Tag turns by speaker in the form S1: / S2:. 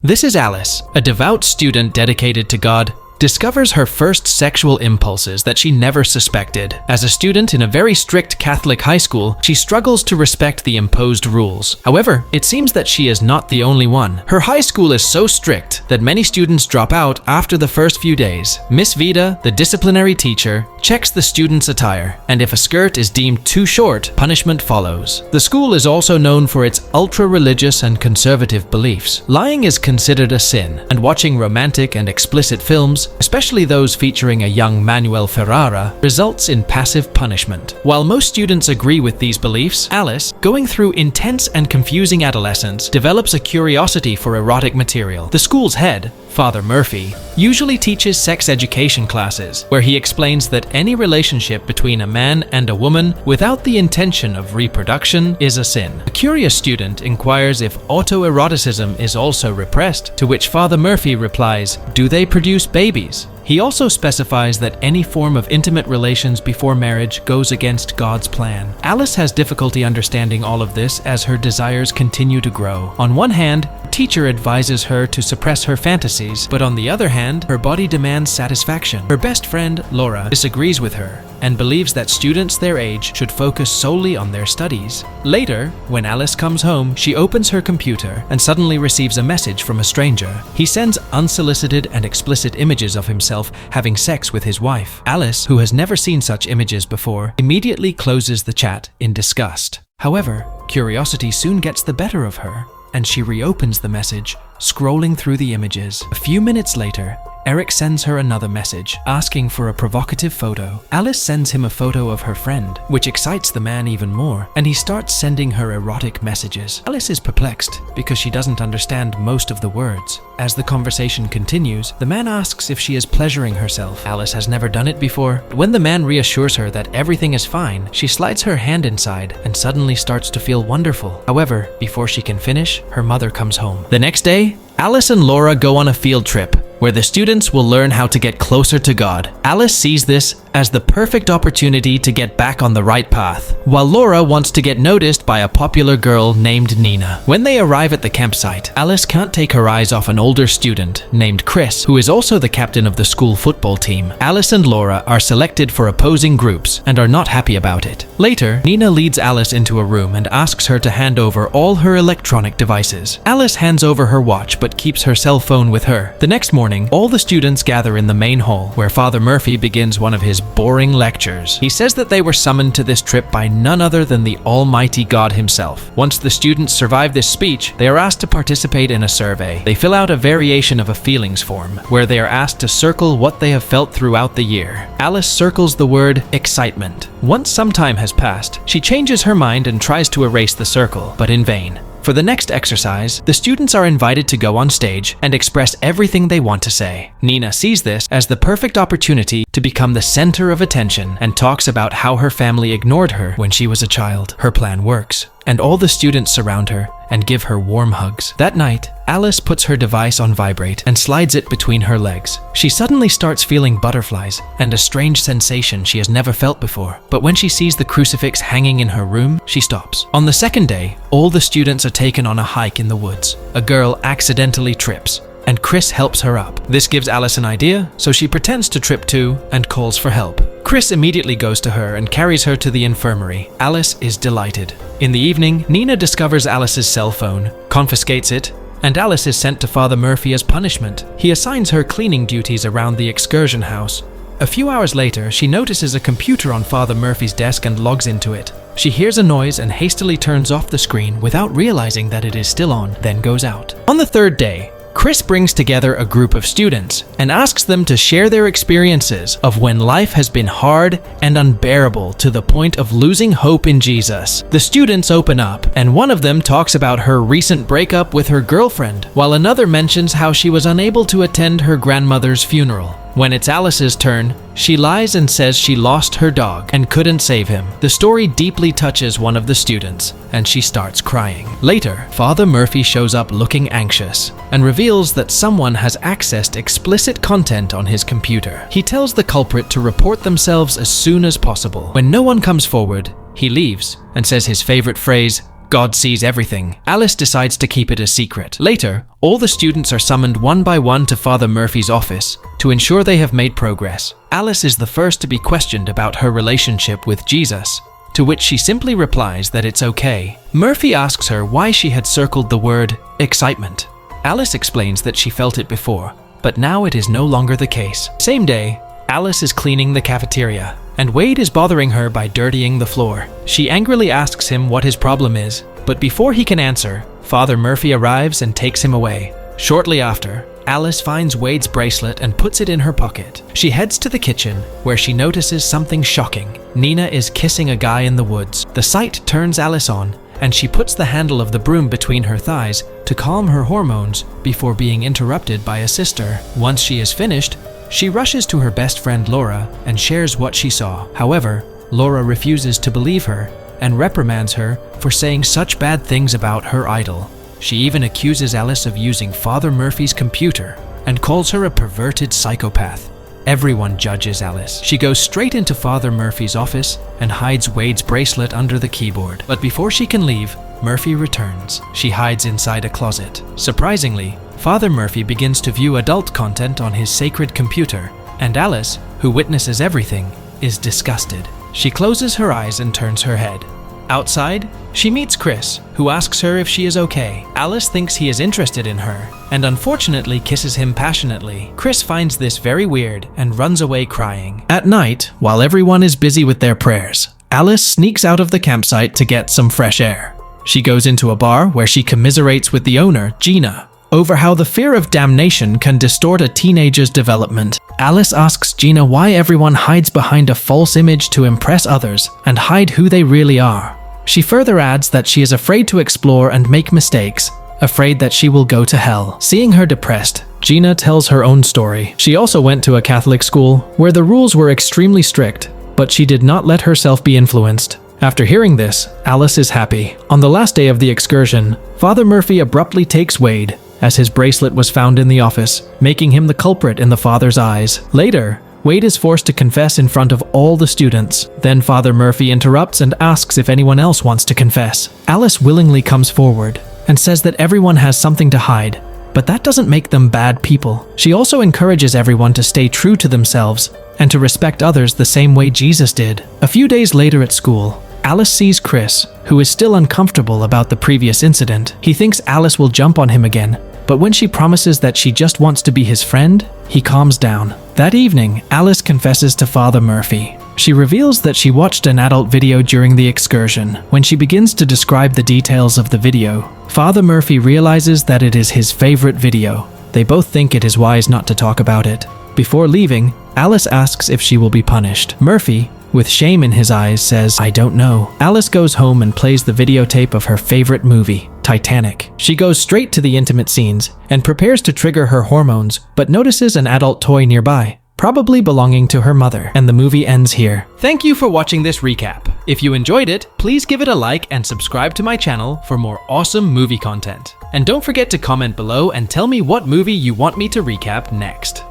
S1: This is Alice, a devout student dedicated to God, discovers her first sexual impulses that she never suspected. As a student in a very strict Catholic high school, she struggles to respect the imposed rules. However, it seems that she is not the only one. Her high school is so strict that many students drop out after the first few days. Miss Vida, the disciplinary teacher, checks the students' attire, and if a skirt is deemed too short, punishment follows. The school is also known for its ultra-religious and conservative beliefs. Lying is considered a sin, and watching romantic and explicit films, especially those featuring a young Manuel Ferrara, results in passive punishment. While most students agree with these beliefs, Alice, going through intense and confusing adolescence, develops a curiosity for erotic material. The school's head, Father Murphy, usually teaches sex education classes, where he explains that any relationship between a man and a woman without the intention of reproduction is a sin. A curious student inquires if autoeroticism is also repressed, to which Father Murphy replies, "Do they produce babies?" He also specifies that any form of intimate relations before marriage goes against God's plan. Alice has difficulty understanding all of this as her desires continue to grow. On one hand, the teacher advises her to suppress her fantasies, but on the other hand, her body demands satisfaction. Her best friend, Laura, disagrees with her and believes that students their age should focus solely on their studies. Later, when Alice comes home, she opens her computer and suddenly receives a message from a stranger. He sends unsolicited and explicit images of himself having sex with his wife. Alice, who has never seen such images before, immediately closes the chat in disgust. However, curiosity soon gets the better of her, and she reopens the message, scrolling through the images. A few minutes later, Eric sends her another message, asking for a provocative photo. Alice sends him a photo of her friend, which excites the man even more, and he starts sending her erotic messages. Alice is perplexed because she doesn't understand most of the words. As the conversation continues, the man asks if she is pleasuring herself. Alice has never done it before. When the man reassures her that everything is fine, she slides her hand inside and suddenly starts to feel wonderful. However, before she can finish, her mother comes home. The next day, Alice and Laura go on a field trip where the students will learn how to get closer to God. Alice sees this as the perfect opportunity to get back on the right path, while Laura wants to get noticed by a popular girl named Nina. When they arrive at the campsite, Alice can't take her eyes off an older student named Chris, who is also the captain of the school football team. Alice and Laura are selected for opposing groups and are not happy about it. Later, Nina leads Alice into a room and asks her to hand over all her electronic devices. Alice hands over her watch but keeps her cell phone with her. The next morning, all the students gather in the main hall, where Father Murphy begins one of his boring lectures. He says that they were summoned to this trip by none other than the Almighty God himself. Once the students survive this speech, they are asked to participate in a survey. They fill out a variation of a feelings form, where they are asked to circle what they have felt throughout the year. Alice circles the word excitement. Once some time has passed, she changes her mind and tries to erase the circle, but in vain. For the next exercise, the students are invited to go on stage and express everything they want to say. Nina sees this as the perfect opportunity to become the center of attention and talks about how her family ignored her when she was a child. Her plan works, and all the students surround her and give her warm hugs. That night, Alice puts her device on vibrate and slides it between her legs. She suddenly starts feeling butterflies and a strange sensation she has never felt before. But when she sees the crucifix hanging in her room, she stops. On the second day, all the students are taken on a hike in the woods. A girl accidentally trips, and Chris helps her up. This gives Alice an idea, so she pretends to trip too and calls for help. Chris immediately goes to her and carries her to the infirmary. Alice is delighted. In the evening, Nina discovers Alice's cell phone, confiscates it, and Alice is sent to Father Murphy as punishment. He assigns her cleaning duties around the excursion house. A few hours later, she notices a computer on Father Murphy's desk and logs into it. She hears a noise and hastily turns off the screen without realizing that it is still on, then goes out. On the third day, Chris brings together a group of students and asks them to share their experiences of when life has been hard and unbearable to the point of losing hope in Jesus. The students open up, and one of them talks about her recent breakup with her girlfriend, while another mentions how she was unable to attend her grandmother's funeral. When it's Alice's turn, she lies and says she lost her dog and couldn't save him. The story deeply touches one of the students, and she starts crying. Later, Father Murphy shows up looking anxious and reveals that someone has accessed explicit content on his computer. He tells the culprit to report themselves as soon as possible. When no one comes forward, he leaves and says his favorite phrase, God sees everything. Alice decides to keep it a secret. Later, all the students are summoned one by one to Father Murphy's office to ensure they have made progress. Alice is the first to be questioned about her relationship with Jesus, to which she simply replies that it's okay. Murphy asks her why she had circled the word excitement. Alice explains that she felt it before, but now it is no longer the case. Same day, Alice is cleaning the cafeteria, and Wade is bothering her by dirtying the floor. She angrily asks him what his problem is, but before he can answer, Father Murphy arrives and takes him away. Shortly after, Alice finds Wade's bracelet and puts it in her pocket. She heads to the kitchen, where she notices something shocking. Nina is kissing a guy in the woods. The sight turns Alice on, and she puts the handle of the broom between her thighs to calm her hormones before being interrupted by a sister. Once she is finished, she rushes to her best friend Laura and shares what she saw. However, Laura refuses to believe her and reprimands her for saying such bad things about her idol. She even accuses Alice of using Father Murphy's computer and calls her a perverted psychopath. Everyone judges Alice. She goes straight into Father Murphy's office and hides Wade's bracelet under the keyboard. But before she can leave, Murphy returns. She hides inside a closet. Surprisingly, Father Murphy begins to view adult content on his sacred computer, and Alice, who witnesses everything, is disgusted. She closes her eyes and turns her head. Outside, she meets Chris, who asks her if she is okay. Alice thinks he is interested in her, and unfortunately kisses him passionately. Chris finds this very weird and runs away crying. At night, while everyone is busy with their prayers, Alice sneaks out of the campsite to get some fresh air. She goes into a bar where she commiserates with the owner, Gina, over how the fear of damnation can distort a teenager's development. Alice asks Gina why everyone hides behind a false image to impress others and hide who they really are. She further adds that she is afraid to explore and make mistakes, afraid that she will go to hell. Seeing her depressed, Gina tells her own story. She also went to a Catholic school where the rules were extremely strict, but she did not let herself be influenced. After hearing this, Alice is happy. On the last day of the excursion, Father Murphy abruptly takes Wade, as his bracelet was found in the office, making him the culprit in the father's eyes. Later, Wade is forced to confess in front of all the students. Then Father Murphy interrupts and asks if anyone else wants to confess. Alice willingly comes forward and says that everyone has something to hide, but that doesn't make them bad people. She also encourages everyone to stay true to themselves and to respect others the same way Jesus did. A few days later at school, Alice sees Chris, who is still uncomfortable about the previous incident. He thinks Alice will jump on him again, but when she promises that she just wants to be his friend, he calms down. That evening, Alice confesses to Father Murphy. She reveals that she watched an adult video during the excursion. When she begins to describe the details of the video, Father Murphy realizes that it is his favorite video. They both think it is wise not to talk about it. Before leaving, Alice asks if she will be punished. Murphy, with shame in his eyes, says, "I don't know." Alice goes home and plays the videotape of her favorite movie, Titanic. She goes straight to the intimate scenes and prepares to trigger her hormones, but notices an adult toy nearby, probably belonging to her mother, and the movie ends here. Thank you for watching this recap. If you enjoyed it, please give it a like and subscribe to my channel for more awesome movie content. And don't forget to comment below and tell me what movie you want me to recap next.